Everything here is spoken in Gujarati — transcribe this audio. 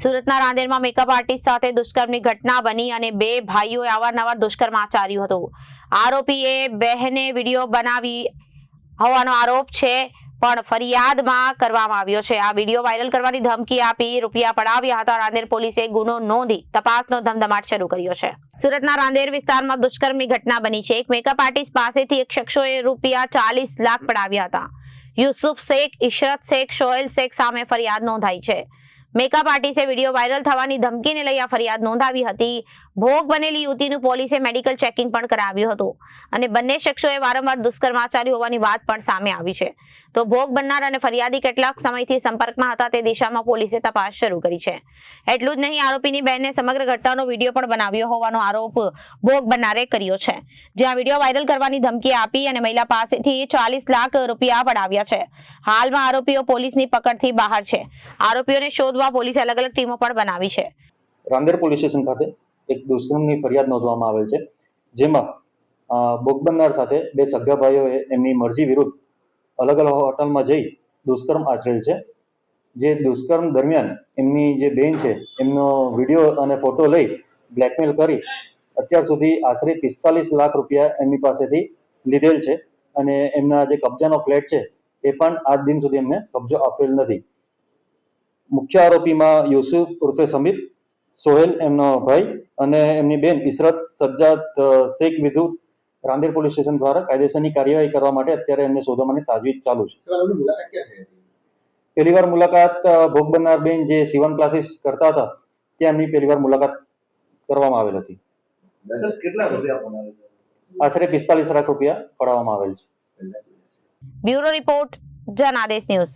સુરતના રાંદેરમાં મેકઅપ આર્ટિસ્ટ સાથે દુષ્કર્મની ઘટના બની અને બે ભાઈઓએ અવારનવાર દુષ્કર્મ આચર્યું હતું. આરોપીએ બહેને વિડીયો બનાવી હોવાનો આરોપ છે, પણ ફરિયાદમાં કરવામાં આવ્યો છે. આ વિડીયો વાયરલ કરવાની ધમકી આપી રૂપિયા પડાવ્યા હતા. રાંદેર પોલીસે ગુનો નોંધી તપાસનો ધમધમાટ શરૂ કર્યો છે. સુરતના રાંદેર વિસ્તારમાં દુષ્કર્મની ઘટના બની છે. એક મેકઅપ આર્ટિસ્ટ પાસેથી એક શખ્સોએ રૂપિયા 40 લાખ પડાવ્યા હતા. યુસુફ શેખ, ઇશરત શેખ, સોહેલ શેખ સામે ફરિયાદ નોંધાઈ છે. મેકઅપ આર્ટિસ્ટે વિડીયો વાયરલ થવાની ધમકીને લઈ આ ફરિયાદ નોંધાવી હતી. ભોગ બનેલી યુવતીનું પોલીસે મેડિકલ ચેકિંગ પણ કરાવ્યું હતું અને બંને શખ્સોએ વારંવાર દુષ્કર્મ આચર્યું હોવાની વાત પણ સામે આવી છે. તો ભોગ બનનાર અને ફરિયાદી કેટલાક સમયથી સંપર્કમાં હતા તે દિશામાં પોલીસે તપાસ શરૂ કરી છે. એટલું જ નહીં, આરોપીની બહેને સમગ્ર ઘટનાનો વિડીયો પણ બનાવ્યો હોવાનો આરોપ ભોગ બનનારે કર્યો છે. જ્યાં વિડીયો વાયરલ કરવાની ધમકી આપી અને મહિલા પાસેથી 40 લાખ રૂપિયા પડાવ્યા છે. હાલમાં આરોપીઓ પોલીસની પકડથી બહાર છે. આરોપીઓને શોધવા પોલીસે અલગ અલગ ટીમો પણ બનાવી છે. રાંદેર પોલીસ સ્ટેશન ખાતે એક દુષ્કર્મની ફરિયાદ નોંધવામાં આવેલ છે, જેમાં ભોગ બનનાર સાથે બે સગા ભાઈઓએ એમની મરજી વિરુદ્ધ અલગ અલગ હોટલમાં જઈ દુષ્કર્મ આચરેલ છે. જે દુષ્કર્મ દરમિયાન એમની જે બેન છે એમનો વિડીયો અને ફોટો લઈ બ્લેકમેલ કરી અત્યાર સુધી આશરે 45 લાખ રૂપિયા એમની પાસેથી લીધેલ છે અને એમના જે કબજાનો ફ્લેટ છે એ પણ આજ દિન સુધી એમને કબજો આપેલ નથી. મુખ્ય આરોપીમાં યુસુફ ઉર્ફે સમીર, સોહેલ એમનો ભાઈ અને એમની બેન ઇશરત સજ્જાદ શેખ વિરુદ્ધ રાંદેર પોલીસ સ્ટેશન દ્વારા કાયદેસરની કાર્યવાહી કરવા માટે અત્યારે એમને શોધવાની તાજવીજ ચાલુ છે. પહેલી વાર મુલાકાત ભોગ બનનાર બેન જે સીવન ક્લાસીસ કરતા હતા ત્યાં એમની પહેલી વાર મુલાકાત કરવામાં આવેલ હતી. આશરે 45 લાખ રૂપિયા પડાવવામાં આવેલ છે. Bureau report, Janadesh news.